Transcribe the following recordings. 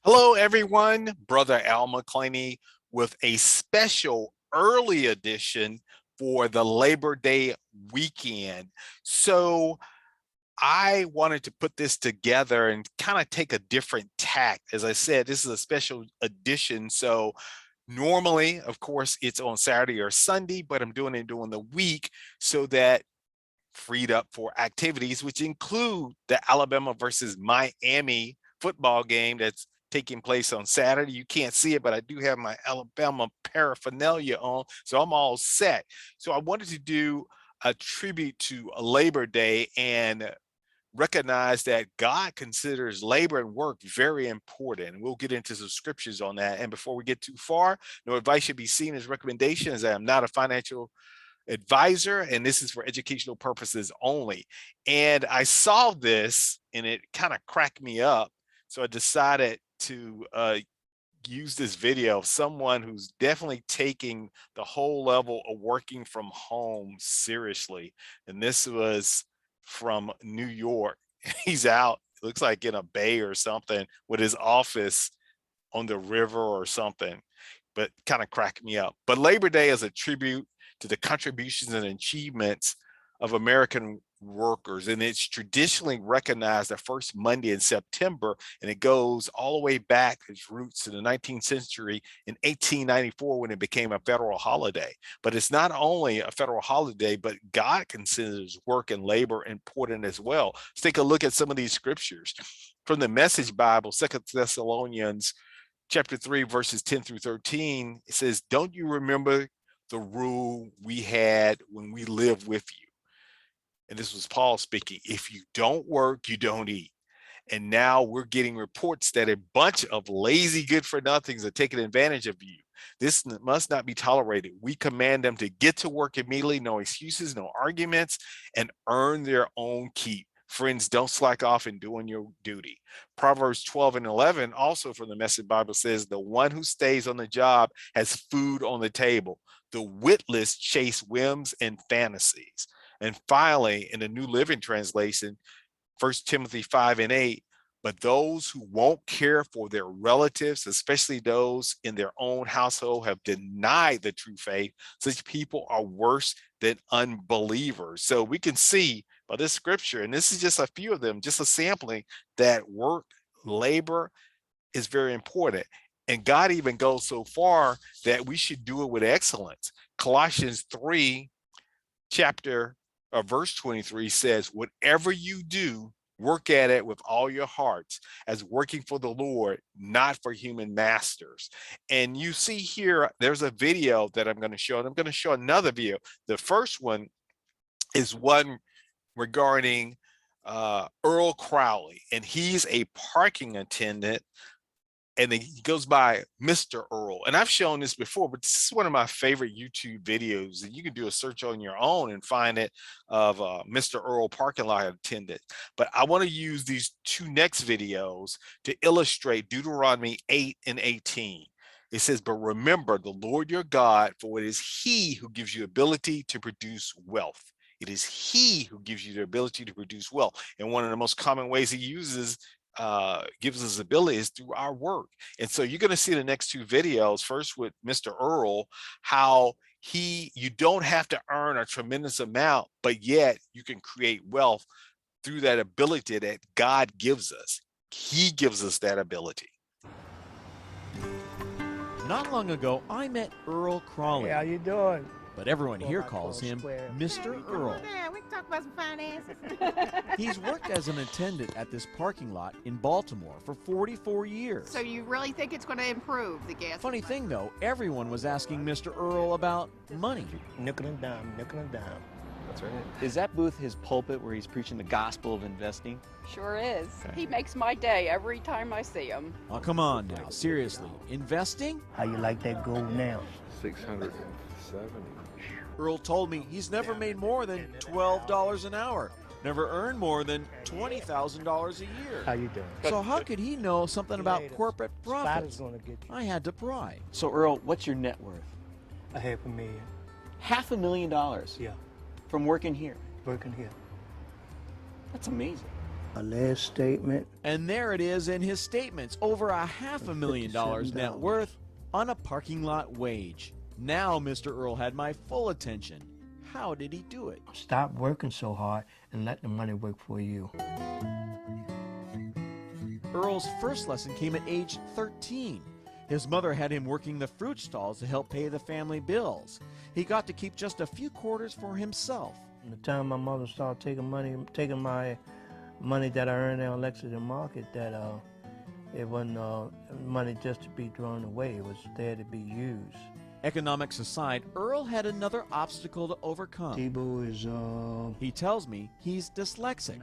Hello, everyone. Brother Al McClaney with a special early edition for the Labor Day weekend. So I wanted to put this together and kind of take a different tack. As I said, this is a special edition. So normally, of course, it's on Saturday or Sunday, but I'm doing it during the week so that freed up for activities, which include the Alabama versus Miami football game that's taking place on Saturday. You can't see it, but I do have my Alabama paraphernalia on, so I'm all set. So I wanted to do a tribute to Labor Day and recognize that God considers labor and work very important. And we'll get into some scriptures on that. And before we get too far, no advice should be seen as recommendations. I am not a financial advisor, and this is for educational purposes only. And I saw this and it kind of cracked me up. So I decided to use this video of someone who's definitely taking the whole level of working from home seriously. And this was from New York. He's out, looks like in a bay or something with his office on the river or something, but kind of cracked me up. But Labor Day is a tribute to the contributions and achievements of American workers, and it's traditionally recognized the first Monday in September, and it goes all the way back its roots to the 19th century in 1894 when it became a federal holiday. But it's not only a federal holiday, but God considers work and labor important as well. Let's take a look at some of these scriptures from the Message Bible, 2 Thessalonians chapter 3, verses 10 through 13. It says, "Don't you remember the rule we had when we lived with you?" And this was Paul speaking. "If you don't work, you don't eat. And now we're getting reports that a bunch of lazy good for nothings are taking advantage of you. This must not be tolerated. We command them to get to work immediately, no excuses, no arguments, and earn their own keep. Friends, don't slack off in doing your duty." Proverbs 12 and 11, also from the Message Bible, says, "The one who stays on the job has food on the table. The witless chase whims and fantasies." And finally, in the New Living Translation, 1 Timothy 5 and 8, "But those who won't care for their relatives, especially those in their own household, have denied the true faith. Such people are worse than unbelievers." So we can see by this scripture, and this is just a few of them, just a sampling, that work, labor is very important. And God even goes so far that we should do it with excellence. Colossians 3, chapter verse 23 says, "Whatever you do, work at it with all your hearts as working for the Lord, not for human masters." And you see here, there's a video that I'm going to show, and I'm going to show another video. The first one is one regarding Earl Crowley, and he's a parking attendant, and he goes by Mr. Earl. And I've shown this before, but this is one of my favorite YouTube videos. And you can do a search on your own and find it of Mr. Earl parking lot attendant. But I want to use these two next videos to illustrate Deuteronomy 8 and 18. It says, "But remember the Lord your God, for it is he who gives you ability to produce wealth." It is he who gives you the ability to produce wealth. And one of the most common ways he uses gives us abilities through our work. And so you're going to see the next two videos, first with Mr. Earl, how you don't have to earn a tremendous amount, but yet you can create wealth through that ability that God gives us. He gives us that ability. Not long ago, I met Earl Crawley. Hey, how you doing? But everyone here calls him Mr. Earl. Yeah, we can talk about some finances. He's worked as an attendant at this parking lot in Baltimore for 44 years. So you really think it's going to improve the gas? Funny thing though, everyone was asking Mr. Earl about money. Nickel and dime, nickel and dime. That's right. Is that booth his pulpit where he's preaching the gospel of investing? Sure is. Okay. He makes my day every time I see him. Oh, come on now, seriously. Investing? How you like that gold now? 670. Earl told me he's never made more than $12 an hour. Never earned more than $20,000 a year. How you doing? So how could he know something about corporate profits? Spider's gonna get you. I had to pry. So Earl, what's your net worth? $500,000. $500,000 Yeah, from working here. working here. That's amazing. A last statement. And there it is in his statements, over $500,000 net worth on a parking lot wage. Now Mr. Earl had my full attention. How did he do it? Stop working so hard and let the money work for you. Earl's first lesson came at age 13. His mother had him working the fruit stalls to help pay the family bills. He got to keep just a few quarters for himself. From the time my mother started taking my money that I earned on Lexington Market, that it wasn't money just to be thrown away. It was there to be used. Economics aside, Earl had another obstacle to overcome. Tebow is He tells me he's dyslexic.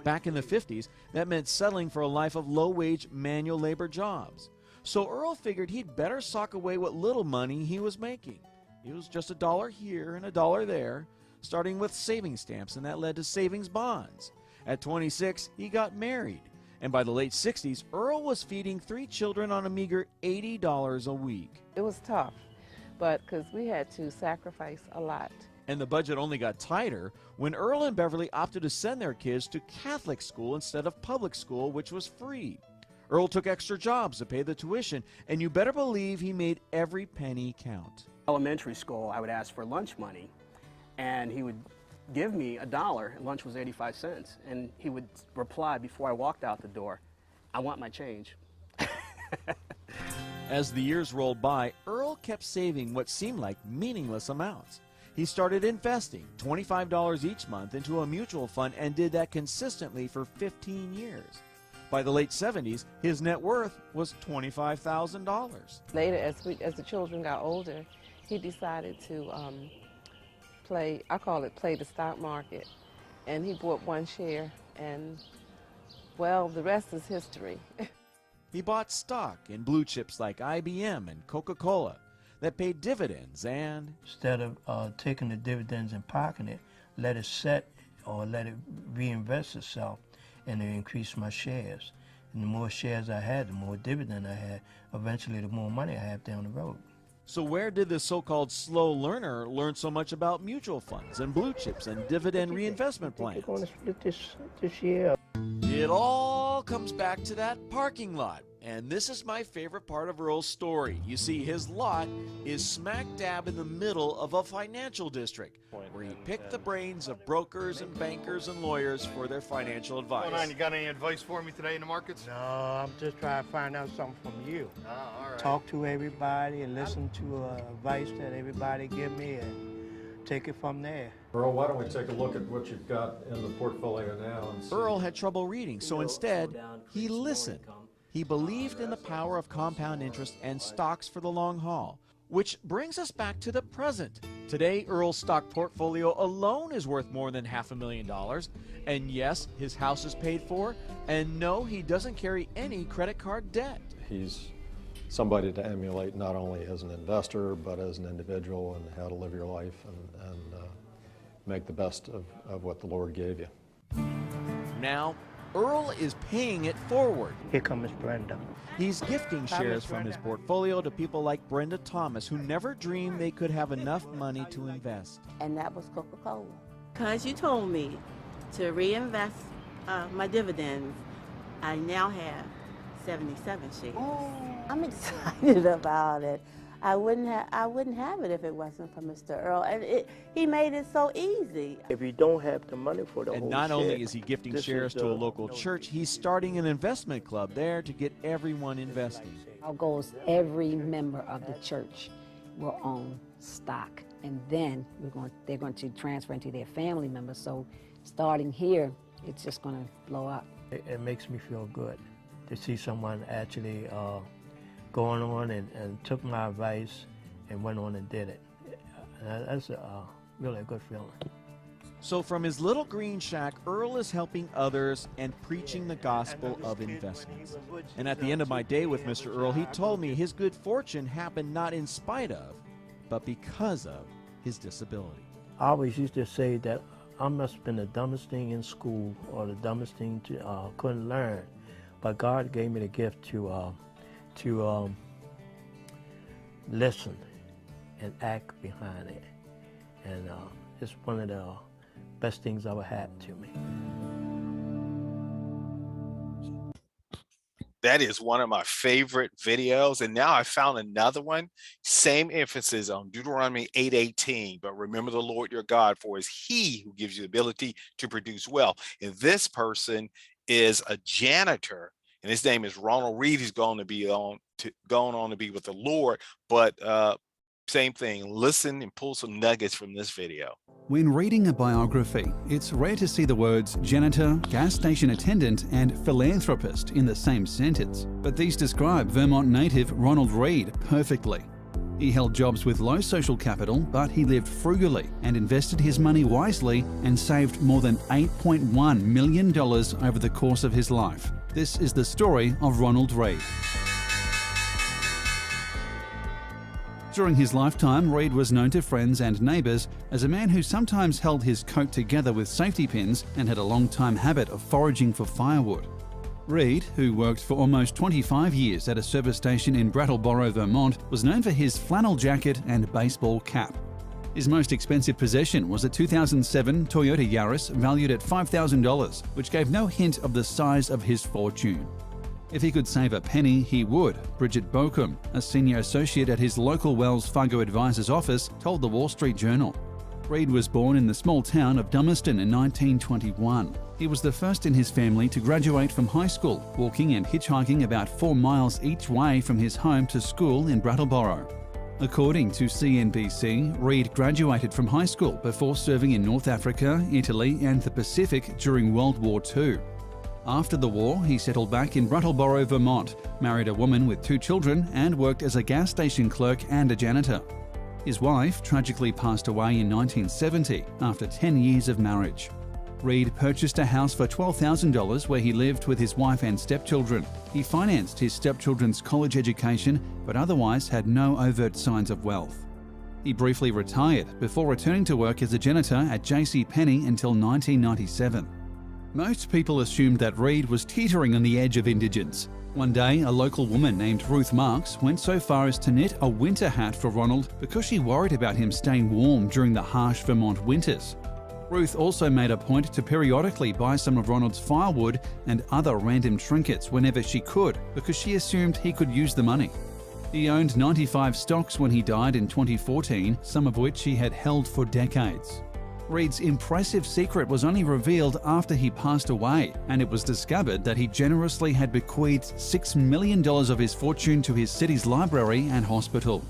Back in the 50s, that meant settling for a life of low-wage manual labor jobs. So Earl figured he'd better sock away what little money he was making. It was just $1 here and $1 there, starting with savings stamps, and that led to savings bonds. At 26, he got married. And by the late 60s, Earl was feeding 3 children on a meager $80 a week. It was tough, but because we had to sacrifice a lot. And the budget only got tighter when Earl and Beverly opted to send their kids to Catholic school instead of public school, which was free. Earl took extra jobs to pay the tuition, and you better believe he made every penny count. Elementary school, I would ask for lunch money, and he would give me $1, and lunch was 85 cents, and he would reply before I walked out the door, "I want my change." As the years rolled by, Earl kept saving what seemed like meaningless amounts. He started investing $25 each month into a mutual fund and did that consistently for 15 years. By the late 70s, his net worth was $25,000. Later, as the children got older, he decided to play the stock market. And he bought 1 share, and, well, the rest is history. He bought stock in blue chips like IBM and Coca-Cola that paid dividends, and instead of taking the dividends and pocketing it, let it set or let it reinvest itself, and it increased my shares. And the more shares I had, the more dividend I had. Eventually, the more money I have down the road. so where did this so-called slow learner learn so much about mutual funds and blue chips and dividend reinvestment plans? They're going to split this year. It all comes back to that parking lot. And this is my favorite part of Earl's story. You see, his lot is smack dab in the middle of a financial district where he picked the brains of brokers and bankers and lawyers for their financial advice. What's going on? You got any advice for me today in the markets? No, I'm just trying to find out something from you. Oh, all right. Talk to everybody and listen to advice that everybody give me and take it from there. Earl, why don't we take a look at what you've got in the portfolio now and see. Earl had trouble reading, so instead, he listened. He believed in the power of compound interest and stocks for the long haul, which brings us back to the present. Today, Earl's stock portfolio alone is worth more than $500,000. And yes, his house is paid for, and no, he doesn't carry any credit card debt. He's somebody to emulate not only as an investor, but as an individual, and how to live your life and make the best of what the Lord gave you. Now, Earl is paying it forward. Here comes Brenda. He's gifting shares from his portfolio to people like Brenda Thomas, who never dreamed they could have enough money to invest. And that was Coca-Cola. Because you told me to reinvest my dividends, I now have 77 shares. I'm excited about it. I wouldn't have it if it wasn't for Mr. Earl, and he made it so easy. If you don't have the money for the And whole not share, only is he gifting shares to a local church, he's starting an investment club there to get everyone investing. Our goal is every member of the church will own stock, and then they're going to transfer into their family members. So starting here, it's just going to blow up. It makes me feel good to see someone actually going on and took my advice and went on and did it. That's really a good feeling. So from his little green shack, Earl is helping others and preaching the gospel of investments. And at the end of my day with Mr. Earl, he told me his good fortune happened not in spite of, but because of his disability. I always used to say that I must have been the dumbest thing in school or the dumbest thing to couldn't learn, but God gave me the gift to listen and act behind it, and it's one of the best things ever happened to me. That is one of my favorite videos. And now I found another one, same emphasis on Deuteronomy 8:18. But remember the Lord your God, for it is he who gives you the ability to produce wealth. And this person is a janitor, and his name is Ronald Reed. He's going on to be with the Lord. But same thing, listen and pull some nuggets from this video. When reading a biography, it's rare to see the words janitor, gas station attendant, and philanthropist in the same sentence. But these describe Vermont native Ronald Reed perfectly. He held jobs with low social capital, but he lived frugally and invested his money wisely and saved more than $8.1 million over the course of his life. This is the story of Ronald Reed. During his lifetime, Reed was known to friends and neighbours as a man who sometimes held his coat together with safety pins and had a long-time habit of foraging for firewood. Reed, who worked for almost 25 years at a service station in Brattleboro, Vermont, was known for his flannel jacket and baseball cap. His most expensive possession was a 2007 Toyota Yaris valued at $5,000, which gave no hint of the size of his fortune. If he could save a penny, he would, Bridget Bokum, a senior associate at his local Wells Fargo advisor's office, told the Wall Street Journal. Reed was born in the small town of Dummerston in 1921. He was the first in his family to graduate from high school, walking and hitchhiking about 4 miles each way from his home to school in Brattleboro. According to CNBC, Reed graduated from high school before serving in North Africa, Italy, and the Pacific during World War II. After the war, he settled back in Brattleboro, Vermont, married a woman with 2 children, and worked as a gas station clerk and a janitor. His wife tragically passed away in 1970 after 10 years of marriage. Reed purchased a house for $12,000 where he lived with his wife and stepchildren. He financed his stepchildren's college education, but otherwise had no overt signs of wealth. He briefly retired before returning to work as a janitor at JCPenney until 1997. Most people assumed that Reed was teetering on the edge of indigence. One day, a local woman named Ruth Marks went so far as to knit a winter hat for Ronald because she worried about him staying warm during the harsh Vermont winters. Ruth also made a point to periodically buy some of Ronald's firewood and other random trinkets whenever she could because she assumed he could use the money. He owned 95 stocks when he died in 2014, some of which he had held for decades. Reed's impressive secret was only revealed after he passed away, and it was discovered that he generously had bequeathed $6 million of his fortune to his city's library and hospital.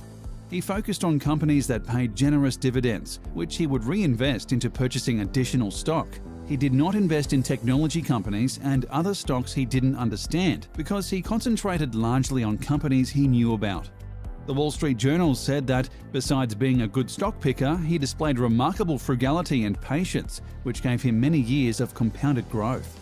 He focused on companies that paid generous dividends, which he would reinvest into purchasing additional stock. He did not invest in technology companies and other stocks he didn't understand because he concentrated largely on companies he knew about. The Wall Street Journal said that, besides being a good stock picker, he displayed remarkable frugality and patience, which gave him many years of compounded growth.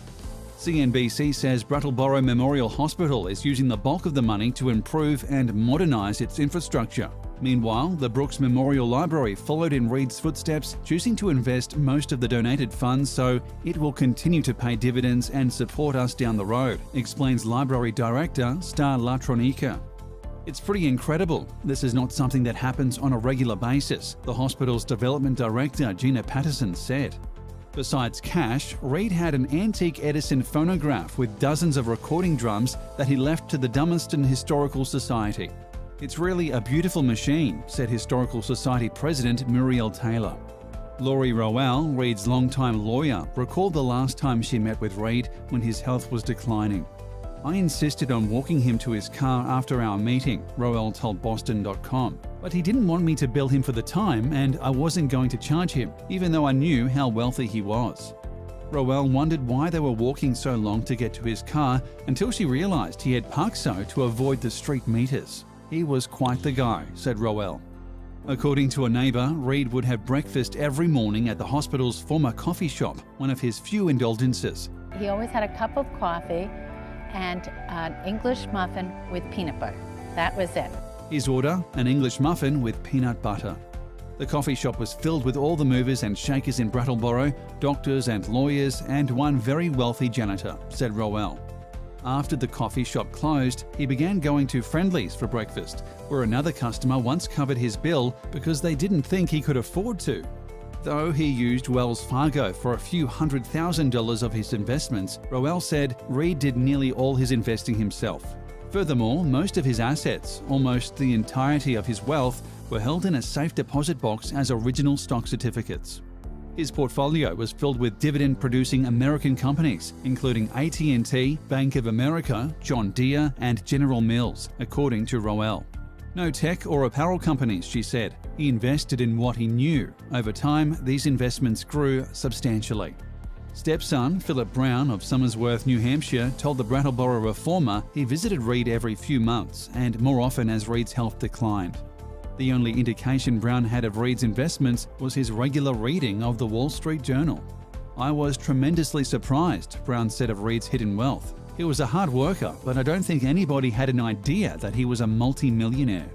CNBC says Brattleboro Memorial Hospital is using the bulk of the money to improve and modernize its infrastructure. Meanwhile, the Brooks Memorial Library followed in Reed's footsteps, choosing to invest most of the donated funds so it will continue to pay dividends and support us down the road, explains Library Director Star Latronica. It's pretty incredible. This is not something that happens on a regular basis, the hospital's development director Gina Patterson said. Besides cash, Reed had an antique Edison phonograph with dozens of recording drums that he left to the Dummerston Historical Society. It's really a beautiful machine, said Historical Society President Muriel Taylor. Laurie Rowell, Reed's longtime lawyer, recalled the last time she met with Reed when his health was declining. I insisted on walking him to his car after our meeting, Rowell told Boston.com. But he didn't want me to bill him for the time, and I wasn't going to charge him, even though I knew how wealthy he was. Rowell wondered why they were walking so long to get to his car until she realized he had parked so to avoid the street meters. He was quite the guy, said Rowell. According to a neighbor, Reed would have breakfast every morning at the hospital's former coffee shop, one of his few indulgences. He always had a cup of coffee and an English muffin with peanut butter. That was it. His order, an English muffin with peanut butter. The coffee shop was filled with all the movers and shakers in Brattleboro, doctors and lawyers, and one very wealthy janitor, said Rowell. After the coffee shop closed, he began going to Friendly's for breakfast, where another customer once covered his bill because they didn't think he could afford to. Though he used Wells Fargo for a few $100,000 of his investments, Roel said Reed did nearly all his investing himself. Furthermore, most of his assets, almost the entirety of his wealth, were held in a safe deposit box as original stock certificates. His portfolio was filled with dividend-producing American companies, including AT&T, Bank of America, John Deere, and General Mills, according to Roel. No tech or apparel companies, she said. He invested in what he knew. Over time, these investments grew substantially. Stepson, Philip Brown of Somersworth, New Hampshire, told the Brattleboro Reformer he visited Reed every few months and more often as Reed's health declined. The only indication Brown had of Reed's investments was his regular reading of the Wall Street Journal. "I was tremendously surprised," Brown said of Reed's hidden wealth. "He was a hard worker, but I don't think anybody had an idea that he was a multi-millionaire."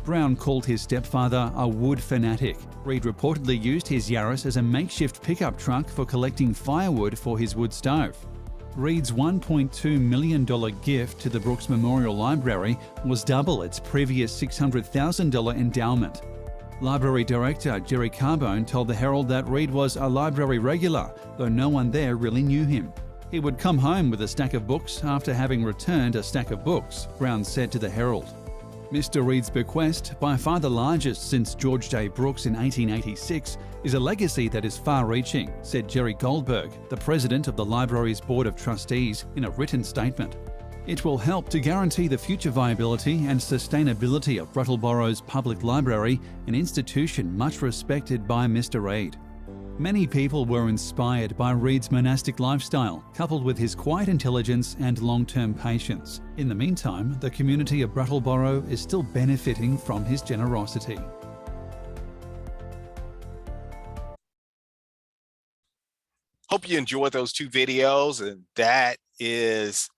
Brown called his stepfather a wood fanatic. Reed reportedly used his Yaris as a makeshift pickup truck for collecting firewood for his wood stove. Reed's $1.2 million gift to the Brooks Memorial Library was double its previous $600,000 endowment. Library director Jerry Carbone told the Herald that Reed was a library regular, though no one there really knew him. He would come home with a stack of books after having returned a stack of books, Brown said to the Herald. Mr. Reed's bequest, by far the largest since George J. Brooks in 1886, is a legacy that is far-reaching, said Jerry Goldberg, the president of the library's Board of Trustees, in a written statement. It will help to guarantee the future viability and sustainability of Brattleboro's public library, an institution much respected by Mr. Reed. Many people were inspired by Reed's monastic lifestyle, coupled with his quiet intelligence and long-term patience. In the meantime, the community of Brattleboro is still benefiting from his generosity. Hope you enjoyed those two videos, and that is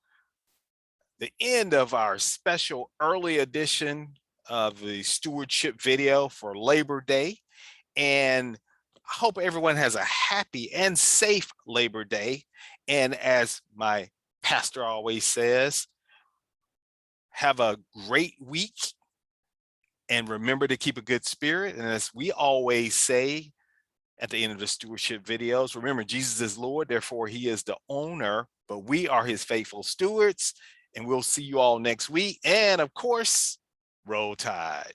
the end of our special early edition of the stewardship video for Labor Day. And I hope everyone has a happy and safe Labor Day. And as my pastor always says, have a great week and remember to keep a good spirit. And as we always say at the end of the stewardship videos, remember Jesus is Lord, therefore he is the owner, but we are his faithful stewards. And we'll see you all next week. And of course, roll tide.